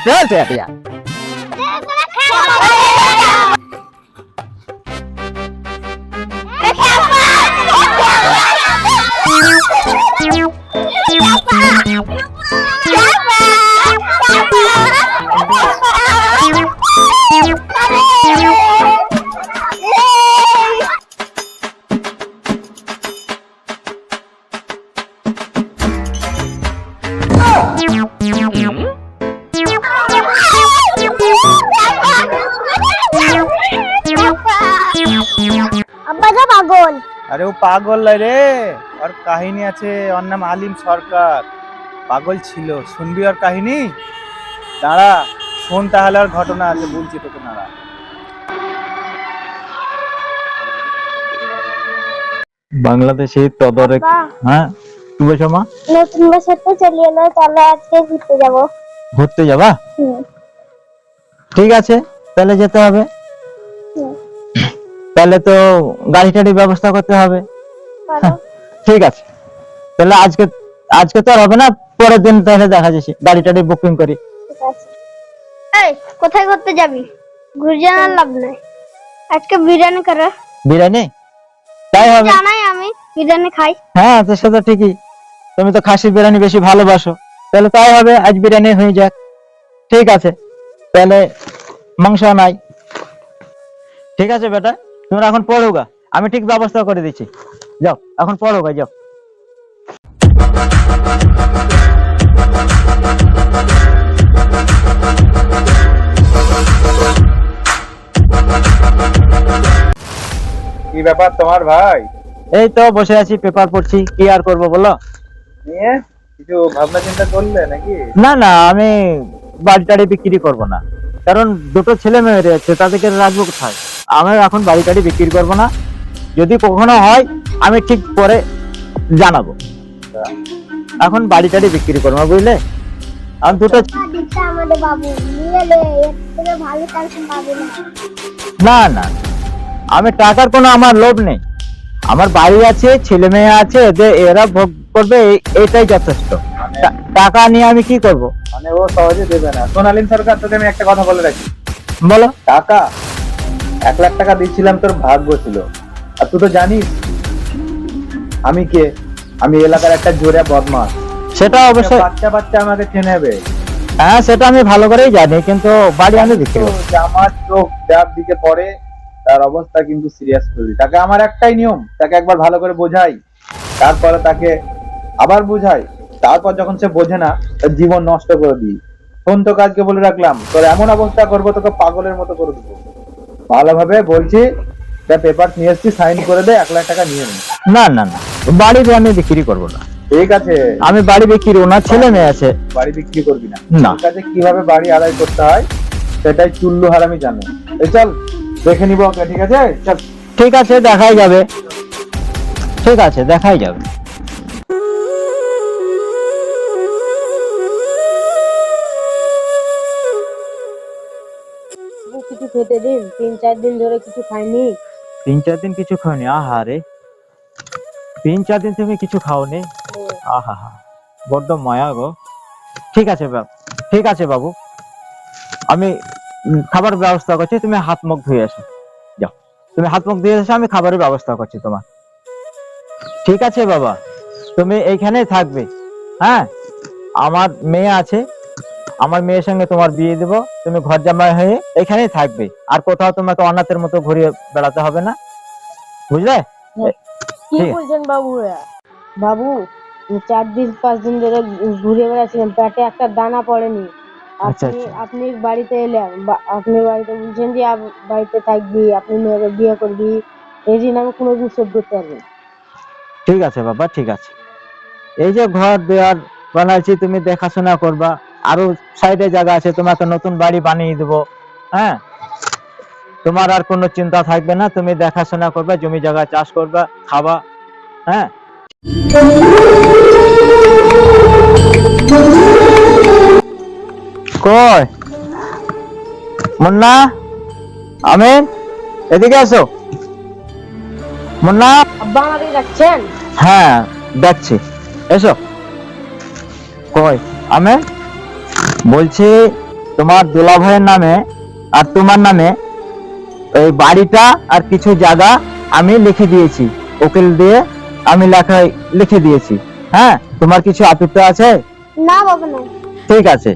চল চল পাগল। আরে ও পাগল নয় রে, ওর কাহিনী আছে। ওর নাম আলিম সরকার। পাগল ছিল, শুনবি ওর কাহিনী? দাঁড়া শোন, তাহলে ওর ঘটনা আছে, বলছি তোকে। দাঁড়া। বাংলাদেশে তদারক। হ্যাঁ কি বলছো মা? নতুন বছর তো চলে এলো, তাহলে আজকে ঘুরতে যাবো। ঘুরতে যাবা? ঠিক আছে, তাহলে যেতে হবে। তাহলে তো গাড়ি টাড়ি ব্যবস্থা করতে হবে। ঠিক আছে, তাহলে আজকে আজকে তো আর হবে না, পরের দিন তাহলে দেখা যাচ্ছে, গাড়ি টাড়ি বুকিং করি। এই কোথায় ঘুরতে যাবি? ঘুরে জানার লাভ নাই, আজকে বিরিয়ানি করো। বিরিয়ানি? তাই হবে। জানাই আমি বিরিয়ানি খাই। হ্যাঁ তো সেটা ঠিকই, তুমি তো খাসি বিরিয়ানি বেশি ভালোবাসো, তাহলে তাই হবে, আজ বিরিয়ানি হয়ে যাক। ঠিক আছে, তাহলে মাংস নাই। ঠিক আছে বেটা, তোমরা এখন পড়ো গা, আমি ঠিক ব্যবস্থা করে দিচ্ছি। যাও এখন পড়ো গা, যাও। কি ব্যাপার তোমার ভাই? এই তো বসে আছি, পেপার পড়ছি, কি আর করবো বলো। নিয়ে কিছু ভাবনা চিন্তা করলে নাকি? না না, আমি বাড়ি টাড়ি বিক্রি করবো না, কারণ দুটো ছেলে মেয়ে রয়েছে, তাদেরকে রাখবো কোথায়। আমি এখন বাড়ি টাড়ি বিক্রি করবো না, যদি কখনো হয় আমি ঠিক পরে জানাবো। এখন বাড়ি টাড়ি বিক্রি করবো না, বুঝলে। আর দুটো আমাদের বাবু নিয়ে নে, এর থেকে ভালো কালকে পাবো না না। না, আমি টাকার কোনো আমার লোভ নেই, আমার বাড়ি আছে, ছেলে মেয়ে আছে, এরা ভোগ করবে, এটাই যথেষ্ট। টাকা নিয়ে আমি কি করব? মানে ও সহজে দেবে না। সোনালিন সরকার, তোকে আমি একটা কথা বলে রাখি। বলো। টাকা 1 লাখ টাকা দিচ্ছিলাম, তোর ভাগ্য ছিল। আর তুই তো জানিস আমি কে, আমি এলাকার একটা জোরে বদমাশ। সেটা অবশ্যই বাচ্চা বাচ্চা আমাকে চেনে নেবে। হ্যাঁ সেটা আমি ভালো করেই জানি, কিন্তু বাড়ি আমি বিক্রি করব। আমার চোখ যার দিকে পড়ে তার অবস্থা কিন্তু সিরিয়াস করি। তাকে আমার একটাই নিয়ম, তাকে একবার ভালো করে বোঝাই, তারপরে তাকে আবার বোঝাই, তারপর যখন সে বোঝে না, তার জীবন নষ্ট করে দিই। শোন, তো কাজকে বলে রাখলাম, তোর এমন অবস্থা করবো, তোকে পাগলের মতো করে দেবো। ভালোভাবে বলছি, পেপার নিয়ে এসছি, সাইন করে দে, 1 লাখ টাকা নিয়ে নে। না না না, বাড়ি আমি বিক্রি করবো না। ঠিক আছে, আমি বাড়ি বিক্রি, ওনার ছেলে মেয়ে আছে। বাড়ি বিক্রি করবি না? না। কাজে কিভাবে বাড়ি আদায় করতে হয় সেটাই চুল্লু হারামি জানে। এই চল দেখে নিব ওকে, ঠিক আছে? চল। ঠিক আছে, দেখাই যাবে। ঠিক আছে, দেখাই যাবে। কিছু খেতে দিন, 3-4 দিন ধরে কিছু খাইনি। 3-4 দিন কিছু খাওনি? আহারে, 3-4 দিন তুমি কিছু খাওনি? আহা, বড্ড মায়া গো। ঠিক আছে বাবু, ঠিক আছে বাবু, আমি খাবার ব্যবস্থা করছি, তুমি হাত মুখ ধুয়ে এসো। যাও, তুমি হাত মুখ ধুয়ে এসো, আমি খাবারের ব্যবস্থা করছি তোমার। ঠিক আছে বাবা, তুমি এইখানেই থাকবে। হ্যাঁ, আমার মেয়ে আছে, আমার মেয়ের সঙ্গে তোমার বিয়ে দেব, তুমি ঘর জামাই হয়ে এখানেই থাকবে, আর কোথাও তোমাকে অনাথের মতো ঘুরিয়ে বেড়াতে হবে না, বুঝলে? কি বলছেন বাবু? বাবু 4-5 দিন ধরে ঘুরে বেড়াচ্ছিলাম, পেটে একটা দানা পড়েনি। আপনি বাড়িতে এলেন, আপনি বাড়িতে বলছেন যে বাড়িতে থাকবি, আপনি মেয়েকে বিয়ে করবি, এই দিন আমি কোনোদিন সহ্য করতে পারবো না। ঠিক আছে বাবা, ঠিক আছে, এই যে ঘর দেওয়ার বানাইছি, তুমি দেখাশোনা করবা, আরো সাইডে জায়গা আছে, তোমাকে নতুন বাড়ি বানিয়ে দেবো। হ্যাঁ, তোমার আর কোনো চিন্তা থাকবে না, তুমি দেখাশোনা করবা, জমি জায়গা চাষ করবা, খাবা। হ্যাঁ, কই মুন্না, আমিন, এদিকে আসো। মুন্না। আব্বা আমাকে ডাকছেন? হ্যাঁ দেখছি, এসো। কই আমিন? বলছি তোমার দুলাভাইয়ের নামে আর তোমার নামে এই বাড়িটা আর কিছু জায়গা আমি লিখে দিয়েছি, উকিল দিয়ে আমি লিখে দিয়েছি। হ্যাঁ, তোমার কিছু আপত্তি আছে? না বাবা নাই। ঠিক আছে,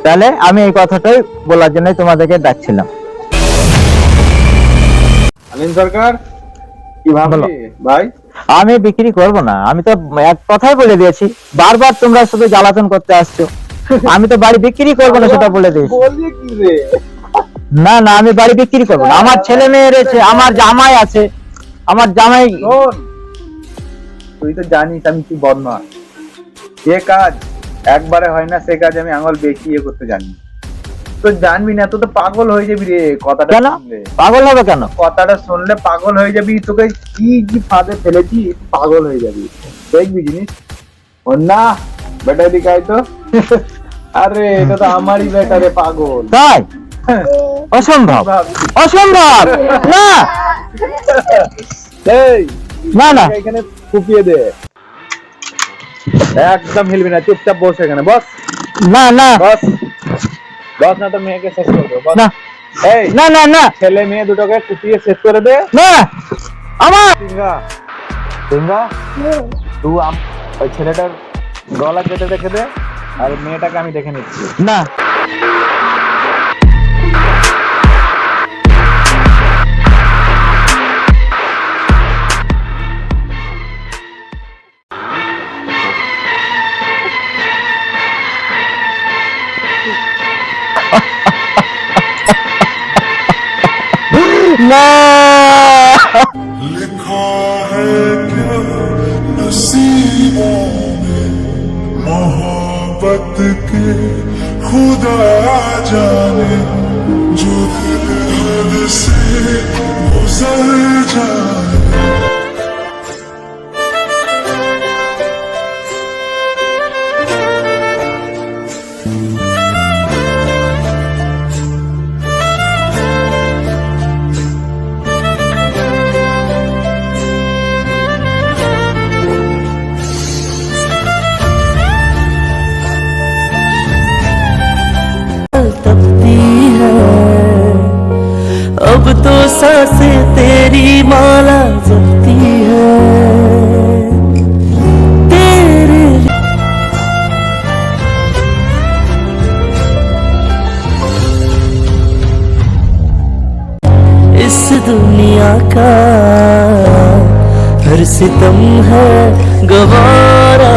তাহলে আমি এই কথাটাই বলার জন্য তোমাদেরকে ডাকছিলাম। আলিম সরকার কি বলো। ভাবলি ভাই? আমি বিক্রি করব না, আমি তো এক কথাই বলে দিয়েছি, বারবার তোমরা শুধু জ্বালাতন করতে আসছো। আমি তো বাড়ি বিক্রি করবো না, সেটা বলে দিয়েছি। বললি কি রে? না না, আমি বাড়ি বিক্রি করবো না, আমার ছেলে মেয়ে রয়েছে, আমার জামাই আছে, আমার জামাই। শোন, তুই তো জানিস আমি কি বদমাস। যে কাজ একবারে হয় না সে কাজ আমি আঙুল বেঁকিয়ে করতে জানি। তো জানবি না, তো পাগল হয়ে যাবি রে কথাটা কেন শুনলে। পাগল হবে কেন? কথাটা শুনলে পাগল হয়ে যাবি, তোকে কি কি ফাঁদে ফেলেছি পাগল হয়ে যাবি, দেখবি জিনিস। ও না, বেটা দিকে আয় তো। আরে এটা তো আমারই বেটা রে, পাগল। তাই? অসম্ভব, অসম্ভব। না এই না না, এখানে ফুপিয়ে দে, একদম হিলবি না, চুপচাপ বস এখানে, বস না না বস বস, না তো মেয়েকে শেষ করে দে, বস। না এই না না না ছেলে মেয়ে দুটোকে ফুপিয়ে শেষ করে দে। না, আমার সিংহা সিংহা, তুই ওই ছেলেটার গলা কেটে রেখে দে, আর মেয়েটাকে আমি দেখে নিচ্ছি। না। না लिखा है क्या नसीबों में मोहब्बत के खुदा जाने, जो दिल हद से गुजर जाए। तपती है अब तो सांसें तेरी माला जपती है तेरे इस दुनिया का हर सितम है गवारा।